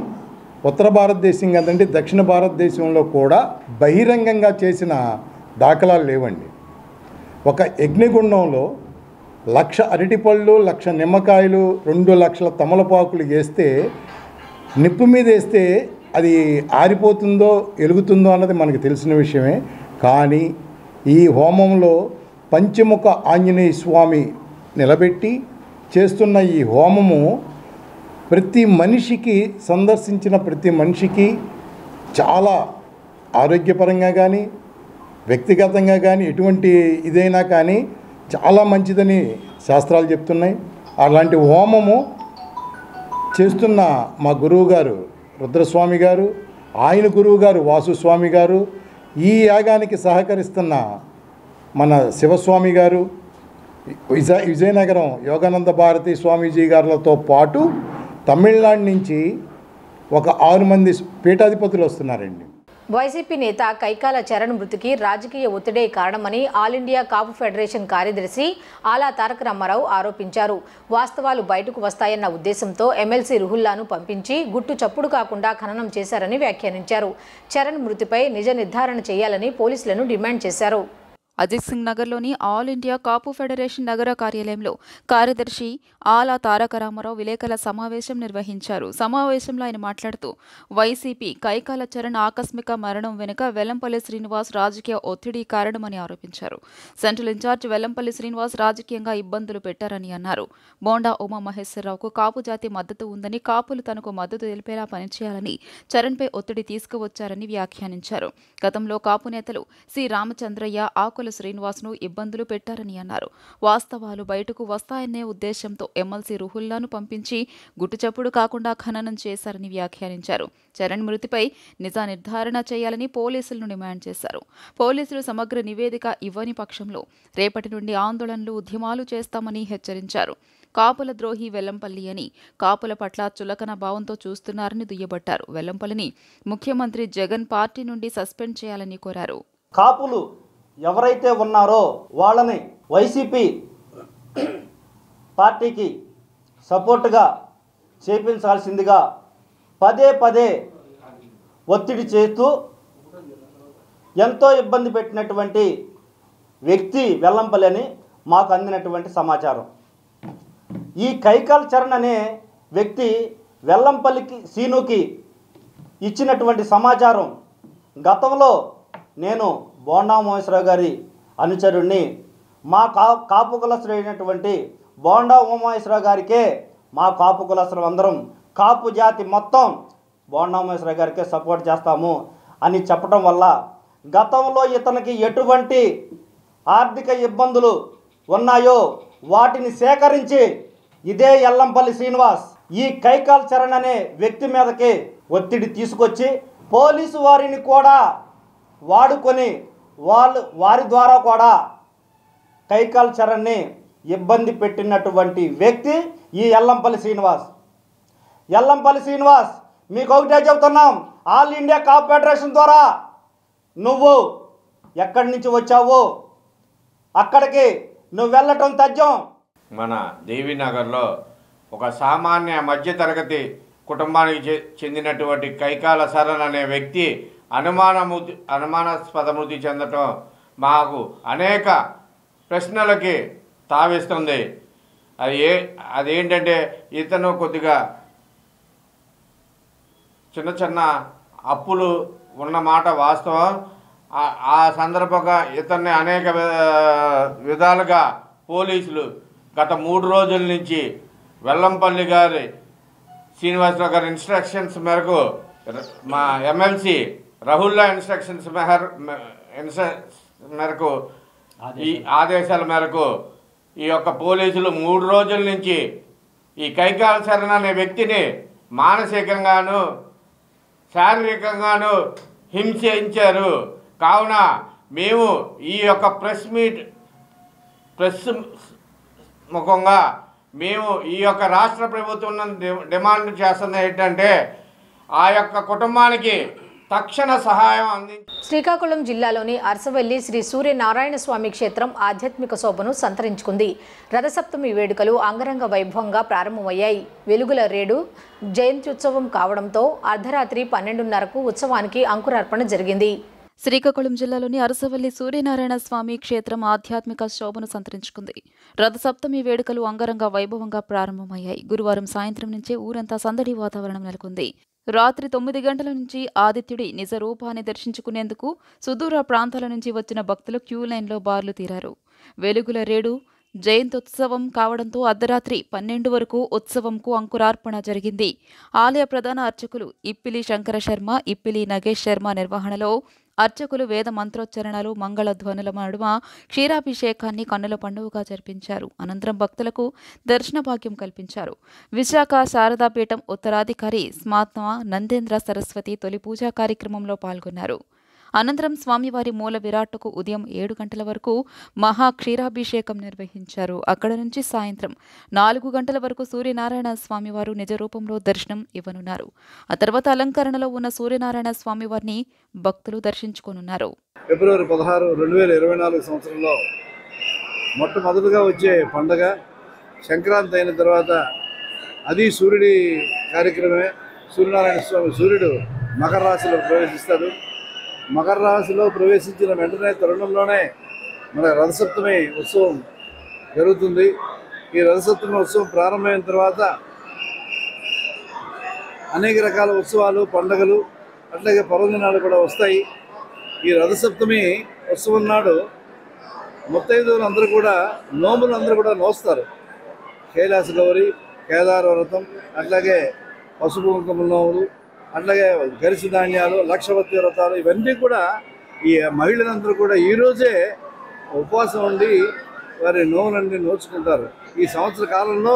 ఉత్తర భారతదేశం కదండి, దక్షిణ భారతదేశంలో కూడా బహిరంగంగా చేసిన దాఖలాలు లేవండి. ఒక యజ్ఞగుండంలో 1,00,000 అరటిపళ్ళు, 1,00,000 నిమ్మకాయలు, 2 లక్షల తమలపాకులు వేస్తే నిప్పు మీద వేస్తే అది ఆరిపోతుందో వెలుగుతుందో అన్నది మనకు తెలిసిన విషయమే. కానీ ఈ హోమంలో పంచముఖ ఆంజనేయ స్వామి నిలబెట్టి చేస్తున్న ఈ హోమము ప్రతి మనిషికి, సందర్శించిన ప్రతి మనిషికి చాలా ఆరోగ్యపరంగా కానీ వ్యక్తిగతంగా కానీ ఎటువంటి ఇదైనా కానీ చాలా మంచిదని శాస్త్రాలు చెప్తున్నాయి. అలాంటి హోమము చేస్తున్న మా గురువు గారు రుద్రస్వామి గారు, ఆయన గురువు గారు వాసుస్వామి గారు, ఈ యాగానికి సహకరిస్తున్న మన శివస్వామి గారు, విజయనగరం యోగానంద భారతి స్వామీజీ గారులతో పాటు తమిళనాడు నుంచి ఒక 6 మంది పీఠాధిపతులు వస్తున్నారండి. వైసీపీ నేత కైకాల చరణ్ మృతికి రాజకీయ ఒత్తిడే కారణమని ఆల్ ఇండియా కాపు ఫెడరేషన్ కార్యదర్శి ఆలా తారక రామారావు ఆరోపించారు. వాస్తవాలు బయటకు వస్తాయన్న ఉద్దేశంతో ఎమ్మెల్సీ రుహుల్లాను పంపించి గుట్టు చప్పుడు కాకుండా ఖననం చేశారని వ్యాఖ్యానించారు. చరణ్ మృతిపై నిజ నిర్ధారణ చేయాలని పోలీసులను డిమాండ్ చేశారు. అజిత్ సింగ్ నగర్లోని ఆల్ ఇండియా కాపు ఫెడరేషన్ నగర కార్యాలయంలో కార్యదర్శి ఆలా తారక రామారావు విలేకరుల సమావేశం నిర్వహించారు. సమావేశంలో ఆయన మాట్లాడుతూ వైసీపీ కైకాల చరణ్ ఆకస్మిక మరణం వెనుక వెల్లంపల్లి శ్రీనివాస్ రాజకీయ ఒత్తిడి కారణమని ఆరోపించారు. సెంట్రల్ ఇన్ఛార్జ్ వెల్లంపల్లి శ్రీనివాస్ రాజకీయంగా ఇబ్బందులు పెట్టారని అన్నారు. బోండా ఉమామహేశ్వరరావుకు కాపు జాతి మద్దతు ఉందని, కాపులు తనకు మద్దతు తెలిపేలా పనిచేయాలని చరణ్పై ఒత్తిడి తీసుకువచ్చారని వ్యాఖ్యానించారు. గతంలో కాపు నేతలు సి రామచంద్రయ్య, ఆకుల శ్రీనివాస్ను ఇబ్బందులు పెట్టారని అన్నారు. వాస్తవాలు బయటకు వస్తాయనే ఉద్దేశంతో ఎమ్మెల్సీ రుహుల్లాను పంపించి గుట్టుచప్పుడు కాకుండా ఖననం చేశారని వ్యాఖ్యానించారు. చరణ్ మృతిపై నిజ నిర్ధారణ చేయాలని పోలీసులను డిమాండ్ చేశారు. పోలీసులు సమగ్ర నివేదిక ఇవ్వని పక్షంలో రేపటి నుండి ఆందోళనలు, ఉద్యమాలు చేస్తామని హెచ్చరించారు. కాపుల ద్రోహి వెల్లంపల్లి అని, కాపుల పట్ల చులకన భావంతో చూస్తున్నారని దుయ్యబట్టారు. వెల్లంపల్లిని ముఖ్యమంత్రి జగన్ పార్టీ నుండి సస్పెండ్ చేయాలని కోరారు. కాపులు ఎవరైతే ఉన్నారో వాళ్ళని వైసీపీ పార్టీకి సపోర్టుగా చేపించాల్సిందిగా పదే పదే ఒత్తిడి చేస్తూ ఎంతో ఇబ్బంది పెట్టినటువంటి వ్యక్తి వెల్లంపల్లి అని మాకు అందినటువంటి సమాచారం. ఈ కైకాల చరణ్ అనే వ్యక్తి వెల్లంపల్లికి సీనుకి ఇచ్చినటువంటి సమాచారం గతంలో నేను బోండా ఉమామహేశ్వరరావు గారి అనుచరుణ్ణి, మా కాపు కులస్తుడైనటువంటి బోండా ఉమామహేశ్వరరావు గారికే, మా కాపు కులస్తులు అందరం కాపు జాతి మొత్తం బోండా ఉమామహేశ్వరరావు గారికే సపోర్ట్ చేస్తాము అని చెప్పడం వల్ల గతంలో ఇతనికి ఎటువంటి ఆర్థిక ఇబ్బందులు ఉన్నాయో వాటిని సేకరించి ఇదే ఎల్లంపల్లి శ్రీనివాస్ ఈ కైకాల చరణ్ అనే వ్యక్తి మీదకి ఒత్తిడి తీసుకొచ్చి పోలీసు వారిని కూడా వాడుకొని వారి ద్వారా కూడా కైకాల చరణ్ని ఇబ్బంది పెట్టినటువంటి వ్యక్తి ఈ ఎల్లంపల్లి శ్రీనివాస్. ఎల్లంపల్లి శ్రీనివాస్, మీకు ఒకటే చెబుతున్నాం, ఆల్ ఇండియా కాపు ఫెడరేషన్ ద్వారా నువ్వు ఎక్కడి నుంచి వచ్చావు, అక్కడికి నువ్వు వెళ్ళటం తథ్యం. మన దేవీనగర్లో ఒక సామాన్య మధ్యతరగతి కుటుంబానికి చెందినటువంటి కైకాల చరణ్ అనే వ్యక్తి అనుమానాస్పద మృతి చెందటం మాకు అనేక ప్రశ్నలకి తావిస్తుంది. అదేంటంటే ఇతను కొద్దిగా చిన్న చిన్న అప్పులు ఉన్నమాట వాస్తవం. ఆ సందర్భంగా ఇతన్ని అనేక విధాలుగా పోలీసులు గత 3 రోజుల నుంచి వెల్లంపల్లి గారి శ్రీనివాసరావు గారి ఇన్స్ట్రక్షన్స్ మేరకు, మా ఎమ్మెల్సీ రహుల్లా ఇన్స్ట్రక్షన్స్ మేరకు, ఈ ఆదేశాల మేరకు ఈ యొక్క పోలీసులు 3 రోజుల నుంచి ఈ కైకాల చరణ్ అనే వ్యక్తిని మానసికంగాను శారీరకంగాను హింసించారు. కావున మేము ఈ యొక్క ప్రెస్ ముఖంగా మేము ఈ యొక్క రాష్ట్ర ప్రభుత్వం డిమాండ్ చేస్తుంది ఏంటంటే ఆ యొక్క కుటుంబానికి తక్షణ సహాయం అందించి. శ్రీకాకుళం జిల్లాలోని అరసవల్లి శ్రీ సూర్యనారాయణ స్వామి క్షేత్రం ఆధ్యాత్మిక శోభను సంతరించుకుంది. రథసప్తమి వేడుకలు అంగరంగ వైభవంగా ప్రారంభమయ్యాయి. వెలుగుల రేడు జయంత్యుత్సవం కావడంతో అర్ధరాత్రి 12:30కు ఉత్సవానికి అంకురార్పణ జరిగింది. శ్రీకాకుళం జిల్లాలోని అరసవల్లి సూర్యనారాయణ స్వామి క్షేత్రం ఆధ్యాత్మిక శోభను సంతరించుకుంది. రథసప్తమి వేడుకలు అంగరంగ వైభవంగా ప్రారంభమయ్యాయి. గురువారం సాయంత్రం నుంచే ఊరంతా సందడి వాతావరణం నెలకొంది. రాత్రి 9 గంటల నుంచి ఆదిత్యుడి నిజ రూపాన్ని దర్శించుకునేందుకు సుదూర ప్రాంతాల నుంచి వచ్చిన భక్తులు క్యూ లైన్లో బార్లు తీరారు. వెలుగుల రేడు జయంతోత్సవం కావడంతో అర్ధరాత్రి 12 వరకు ఉత్సవంకు అంకురార్పణ జరిగింది. ఆలయ ప్రధాన అర్చకులు ఇప్పిలి శంకర శర్మ, ఇప్పిలి నగేష్ శర్మ నిర్వహణలో అర్చకులు వేద మంత్రోచ్చరణలు, మంగళ ధ్వనుల నడుమ క్షీరాభిషేకాన్ని కన్నుల పండుగగా జరిపించారు. అనంతరం భక్తులకు దర్శన భాగ్యం కల్పించారు. విశాఖ శారదాపీఠం ఉత్తరాధికారి స్మాత్మ నందేంద్ర సరస్వతి తొలి పూజా కార్యక్రమంలో పాల్గొన్నారు. అనంతరం స్వామివారి మూల విరాట్టుకు ఉదయం 7 గంటల వరకు మహా క్షీరాభిషేకం నిర్వహించారు. అక్కడ నుంచి సాయంత్రం 4 గంటల వరకు సూర్యనారాయణ స్వామివారు నిజ రూపంలో దర్శనం ఇవ్వనున్నారు. ఆ తర్వాత అలంకరణలో ఉన్న సూర్యనారాయణ స్వామివారిని భక్తులు దర్శించుకోనున్నారు. ఫిబ్రవరి 16, 2024 సంవత్సరంలో మొట్టమొదటిగా వచ్చే పండగ సంక్రాంతి అయిన తర్వాత అది సూర్యుడి కార్యక్రమమే. సూర్యనారాయణ స్వామి సూర్యుడు మకర రాశిలో ప్రవేశిస్తాడు. మకర రాశిలో ప్రవేశించిన వెంటనే తరుణంలోనే మన రథసప్తమి ఉత్సవం జరుగుతుంది. ఈ రథసప్తమి ఉత్సవం ప్రారంభమైన తర్వాత అనేక రకాల ఉత్సవాలు, పండుగలు, అట్లాగే పర్వదినాలు కూడా వస్తాయి. ఈ రథసప్తమి ఉత్సవం నాడు ముత్తైదువులు అందరూ కూడా నోములందరూ కూడా నోస్తారు. కైలాస గౌరి, కేదార వ్రతం, అట్లాగే పసుపు కుంకుమ నోములు, అట్లాగే గరిసి ధాన్యాలు, లక్షవత్తి వ్రతాలు, ఇవన్నీ కూడా ఈ మహిళలందరూ కూడా ఈరోజే ఉపవాసం ఉండి వారి నోములన్నీ నోచుకుంటారు. ఈ సంవత్సర కాలంలో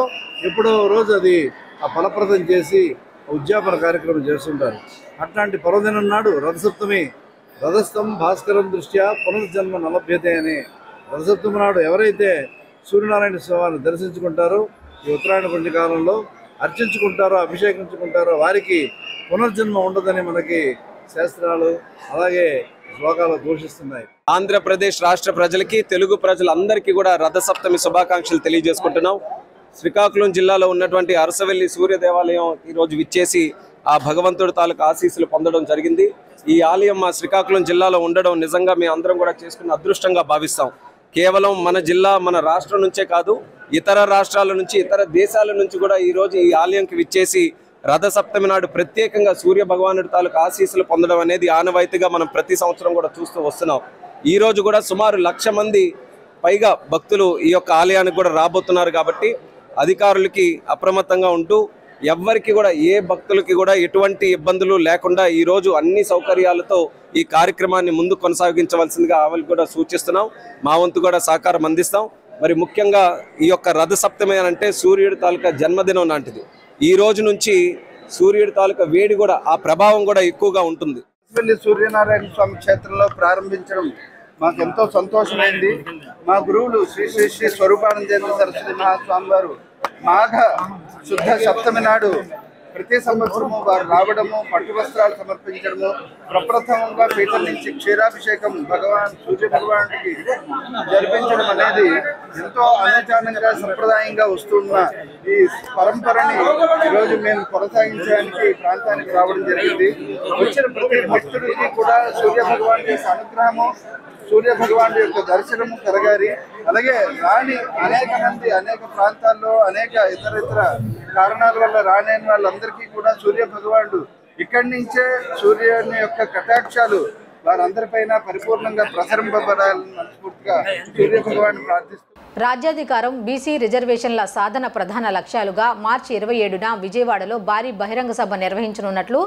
ఎప్పుడో రోజు అది ఆ ఫలప్రదం చేసి ఉద్యాపన కార్యక్రమం చేస్తుంటారు. అట్లాంటి పర్వదినం నాడు రథసప్తమి రథస్థం భాస్కరం దృష్ట్యా పునర్జన్మ నలభ్యతే అని రథసప్తమి నాడు ఎవరైతే సూర్యనారాయణ స్వామిని దర్శించుకుంటారో ఈ ఉత్తరాయణ పుణ్యకాలంలో అర్చించుకుంటారో, అభిషేకించుకుంటారో వారికి పునర్జన్మ ఉండదని మనకి శాస్త్రాలు అలాగే శ్లోకాలు ఘోషిస్తున్నాయి. ఆంధ్రప్రదేశ్ రాష్ట్ర ప్రజలకి, తెలుగు ప్రజలందరికీ కూడా రథసప్తమి శుభాకాంక్షలు తెలియజేసుకుంటున్నాం. శ్రీకాకుళం జిల్లాలో ఉన్నటువంటి అరసవెల్లి సూర్య దేవాలయం ఈరోజు విచ్చేసి ఆ భగవంతుడి తాలూకు ఆశీస్సులు పొందడం జరిగింది. ఈ ఆలయం మా శ్రీకాకుళం జిల్లాలో ఉండడం నిజంగా మేము అందరం కూడా చేసుకున్న అదృష్టంగా భావిస్తాం. కేవలం మన జిల్లా, మన రాష్ట్రం నుంచే కాదు, ఇతర రాష్ట్రాల నుంచి, ఇతర దేశాల నుంచి కూడా ఈరోజు ఈ ఆలయంకి విచ్చేసి రథసప్తమి నాడు ప్రత్యేకంగా సూర్య భగవానుడి తాలూకు ఆశీస్సులు పొందడం అనేది ఆనవాయితీగా మనం ప్రతి సంవత్సరం కూడా చూస్తూ వస్తున్నాం. ఈ రోజు కూడా సుమారు 1,00,000 మంది పైగా భక్తులు ఈ యొక్క ఆలయానికి కూడా రాబోతున్నారు. కాబట్టి అధికారులకి అప్రమత్తంగా ఉంటూ ఎవ్వరికి కూడా, ఏ భక్తులకి కూడా ఎటువంటి ఇబ్బందులు లేకుండా ఈరోజు అన్ని సౌకర్యాలతో ఈ కార్యక్రమాన్ని ముందు కొనసాగించవలసిందిగా ఆవిడ కూడా సూచిస్తున్నాం. మా వంతు కూడా సహకారం అందిస్తాం. మరి ముఖ్యంగా ఈ యొక్క రథసప్తమి అంటే సూర్యుడి తాలూకా జన్మదినం లాంటిది. ఈ రోజు నుంచి సూర్యుడి తాలూకా వేడి కూడా, ఆ ప్రభావం కూడా ఎక్కువగా ఉంటుంది. సూర్యనారాయణ స్వామి క్షేత్రంలో ప్రారంభించడం మాకు ఎంతో సంతోషమైంది. మా గురువులు శ్రీ శ్రీ శ్రీ స్వరూపానందేంద్ర సరస్వతి మహాస్వామి వారు మాఘ శుద్ధ సప్తమి నాడు ప్రతి సంవత్సరము వారు రావడము, పట్టు వస్త్రాలు సమర్పించడము, ప్రప్రథమంగా పీఠం నుంచి క్షీరాభిషేకం సూర్య భగవానుడికి జరిపించడం అనేది ఎంతో అనుచానంగా సంప్రదాయంగా వస్తున్న ఈ పరంపరని ఈరోజు మేము కొనసాగించడానికి ఈ ప్రాంతానికి రావడం జరిగింది. వచ్చిన ప్రతి భక్తుడికి కూడా సూర్య భగవానుడి యొక్క అనుగ్రహము, సూర్య భగవానుడి యొక్క దర్శనము కలగాలి. అలాగే రాని అనేక మంది అనేక ప్రాంతాల్లో అనేక ఇతర కారణాల వల్ల రాలేని వాళ్ళందరికీ కూడా సూర్య భగవానుడు ఇక్కడి నుంచే సూర్యుని యొక్క కటాక్షాలు వారందరిపైన పరిపూర్ణంగా ప్రసరింపబడాలని మనస్ఫూర్తిగా సూర్య భగవానుడు ప్రార్థిస్తారు. రాజ్యాధికారం, బీసీ రిజర్వేషన్ల సాధన ప్రధాన లక్ష్యాలుగా మార్చి 27న విజయవాడలో భారీ బహిరంగ సభ నిర్వహించనున్నట్లు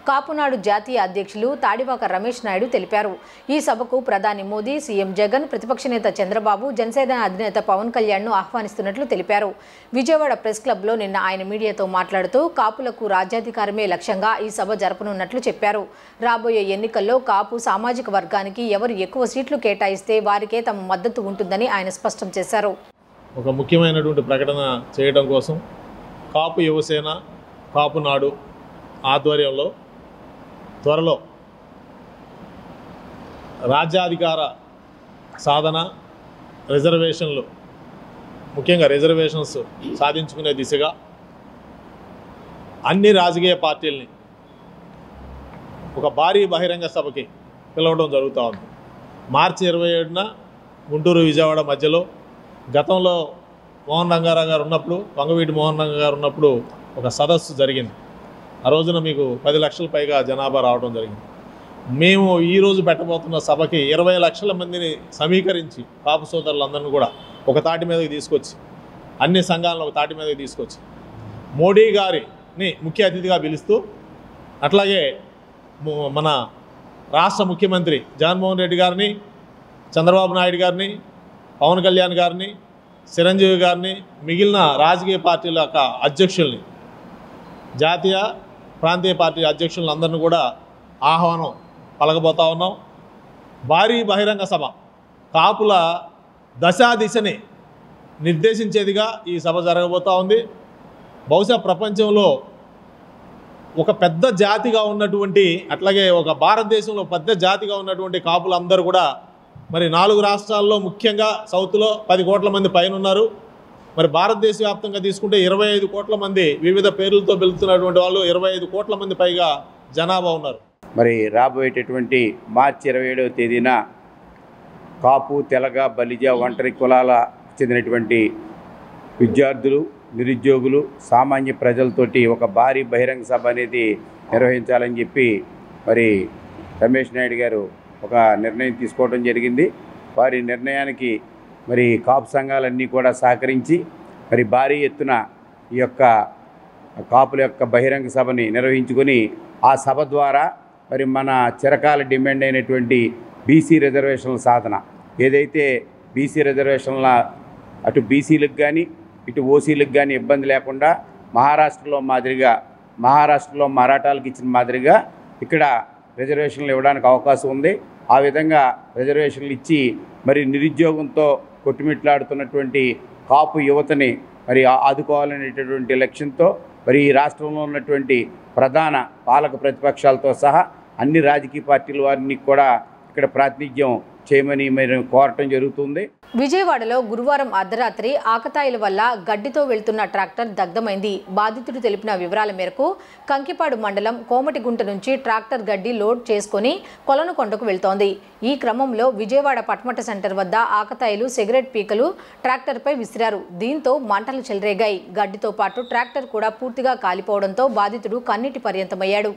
కాపునాడు జాతీయ అధ్యక్షులు తాడివాక రమేష్ నాయుడు తెలిపారు. ఈ సభకు ప్రధాని మోదీ, సీఎం జగన్, ప్రతిపక్ష నేత చంద్రబాబు, జనసేన అధినేత పవన్ కళ్యాణ్ను ఆహ్వానిస్తున్నట్లు తెలిపారు. విజయవాడ ప్రెస్ క్లబ్లో నిన్న ఆయన మీడియాతో మాట్లాడుతూ కాపులకు రాజ్యాధికారమే లక్ష్యంగా ఈ సభ జరపనున్నట్లు చెప్పారు. రాబోయే ఎన్నికల్లో కాపు సామాజిక వర్గానికి ఎవరు ఎక్కువ సీట్లు కేటాయిస్తే వారికే తమ మద్దతు ఉంటుందని ఆయన స్పష్టం చేశారు. ఒక ముఖ్యమైనటువంటి ప్రకటన చేయడం కోసం కాపు యువసేన, కాపునాడు ఆధ్వర్యంలో త్వరలో రాజ్యాధికార సాధన, రిజర్వేషన్లు, ముఖ్యంగా రిజర్వేషన్స్ సాధించుకునే దిశగా అన్ని రాజకీయ పార్టీల్ని ఒక భారీ బహిరంగ సభకి పిలవడం జరుగుతూ ఉంది. మార్చి 27న గుంటూరు విజయవాడ మధ్యలో గతంలో మోహన్ రంగారావు గారు ఉన్నప్పుడు, వంగవీటి మోహన్ రంగారావు గారు ఉన్నప్పుడు ఒక సదస్సు జరిగింది. ఆ రోజున మీకు 10 లక్షల పైగా జనాభా రావడం జరిగింది. మేము ఈరోజు పెట్టబోతున్న సభకి 20 లక్షల మందిని సమీకరించి కాపు సోదరులందరినీ కూడా ఒక తాటి మీదకి తీసుకొచ్చి, అన్ని సంఘాలను ఒక తాటి మీదకి తీసుకొచ్చి మోడీ గారిని ముఖ్య అతిథిగా పిలుస్తూ, అట్లాగే మన రాష్ట్ర ముఖ్యమంత్రి జగన్మోహన్ రెడ్డి గారిని, చంద్రబాబు నాయుడు గారిని, పవన్ కళ్యాణ్ గారిని, చిరంజీవి గారిని, మిగిలిన రాజకీయ పార్టీల యొక్క అధ్యక్షుల్ని, జాతీయ ప్రాంతీయ పార్టీ అధ్యక్షులను అందరినీ కూడా ఆహ్వానం పలకబోతా ఉన్నాం. భారీ బహిరంగ సభ, కాపుల దశాదిశని నిర్దేశించేదిగా ఈ సభ జరగబోతూ ఉంది. బహుశా ప్రపంచంలో ఒక పెద్ద జాతిగా ఉన్నటువంటి, అట్లాగే ఒక భారతదేశంలో పెద్ద జాతిగా ఉన్నటువంటి కాపులందరూ కూడా మరి 4 రాష్ట్రాల్లో, ముఖ్యంగా సౌత్లో 10 కోట్ల మంది పైన ఉన్నారు. మరి భారతదేశ వ్యాప్తంగా తీసుకుంటే 25 కోట్ల మంది వివిధ పేర్లతో పిలుస్తున్నటువంటి వాళ్ళు 25 కోట్ల మంది పైగా జనాభా ఉన్నారు. మరి రాబోయేటటువంటి మార్చి 27వ తేదీన కాపు, తెలగ, బలిజ, ఒంటరి కులాల చెందినటువంటి విద్యార్థులు, నిరుద్యోగులు, సామాన్య ప్రజలతోటి ఒక భారీ బహిరంగ సభ అనేది నిర్వహించాలని చెప్పి మరి రమేష్ నాయుడు గారు ఒక నిర్ణయం తీసుకోవడం జరిగింది. వారి నిర్ణయానికి మరి కాపు సంఘాలన్నీ కూడా సహకరించి మరి భారీ ఎత్తున ఈ యొక్క కాపుల యొక్క బహిరంగ సభని నిర్వహించుకొని ఆ సభ ద్వారా మరి మన చిరకాల డిమాండ్ అయినటువంటి బీసీ రిజర్వేషన్ల సాధన, ఏదైతే బీసీ రిజర్వేషన్ల అటు బీసీలకు కానీ ఇటు ఓసీలకు కానీ ఇబ్బంది లేకుండా మహారాష్ట్రలో మరాఠాలకు ఇచ్చిన మాదిరిగా ఇక్కడ రిజర్వేషన్లు ఇవ్వడానికి అవకాశం ఉంది. ఆ విధంగా రిజర్వేషన్లు ఇచ్చి మరి నిరుద్యోగంతో కొట్టుమిట్లాడుతున్నటువంటి కాపు యువతని మరి ఆదుకోవాలనేటటువంటి లక్ష్యంతో మరి ఈ రాష్ట్రంలో ఉన్నటువంటి ప్రధాన పాలక ప్రతిపక్షాలతో సహా అన్ని రాజకీయ పార్టీల వారిని కూడా ఇక్కడ ప్రాతినిధ్యం చేయమని మరి కోరటం జరుగుతుంది. విజయవాడలో గురువారం అర్ధరాత్రి ఆకతాయిల వల్ల గడ్డితో వెళ్తున్న ట్రాక్టర్ దగ్ధమైంది. బాధితుడు తెలిపిన వివరాల మేరకు కంకిపాడు మండలం కోమటిగుంట నుంచి ట్రాక్టర్ గడ్డి లోడ్ చేసుకుని కొలనుకొండకు వెళ్తోంది. ఈ క్రమంలో విజయవాడ పట్మట సెంటర్ వద్ద ఆకతాయిలు సిగరెట్ పీకలు ట్రాక్టర్పై విసిరారు. దీంతో మంటలు చెలరేగాయి. గడ్డితో పాటు ట్రాక్టర్ కూడా పూర్తిగా కాలిపోవడంతో బాధితుడు కన్నీటి పర్యంతమయ్యాడు.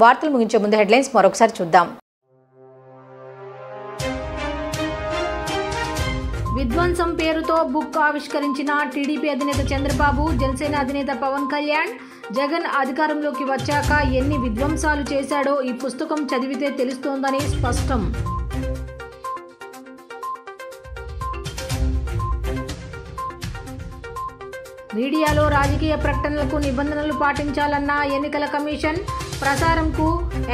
వార్తలు ముగించే ముందు హెడ్లైన్స్ మరొకసారి చూద్దాం. విధ్వంసం పేరుతో బుక్ ఆవిష్కరించిన టీడీపీ అధినేత చంద్రబాబు, జనసేన అధినేత పవన్ కళ్యాణ్. జగన్ అధికారంలోకి వచ్చాక ఎన్ని విధ్వంసాలు చేశాడో ఈ పుస్తకం చదివితే తెలుస్తోందని స్పష్టం. మీడియాలో రాజకీయ ప్రకటనలకు నిబంధనలు పాటించాలన్న ఎన్నికల కమిషన్. ప్రసారంకు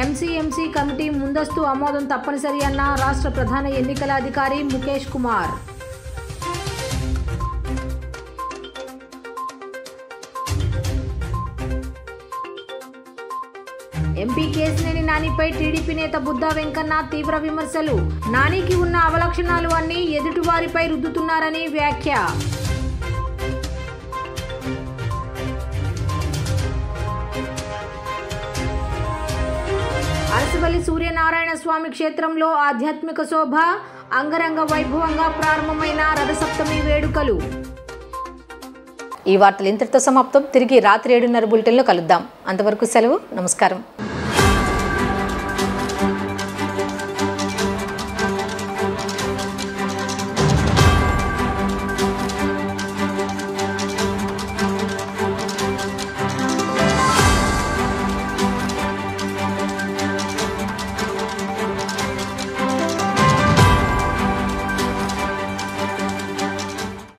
ఎంసీఎంసీ కమిటీ ముందస్తు ఆమోదం తప్పనిసరి అన్న రాష్ట్ర ప్రధాన ఎన్నికల అధికారి ముఖేష్ కుమార్. ఎంపీ కేశినేని నానిపై టీడీపీ నేత బుద్దా వెంకన్న తీవ్ర విమర్శలు. నానికి ఉన్న అవలక్షణాలు అన్నీ ఎదుటివారిపై రుద్దుతున్నారని వ్యాఖ్య. అరసవల్లి సూర్యనారాయణ స్వామి క్షేత్రంలో ఆధ్యాత్మిక శోభ. అంగరంగ వైభవంగా ప్రారంభమైన రథసప్తమి వేడుకలు. ఈ వార్తలు ఇంతటితో సమాప్తం. తిరిగి రాత్రి 7:30 బులెటిన్లో కలుద్దాం. అంతవరకు సెలవు. నమస్కారం.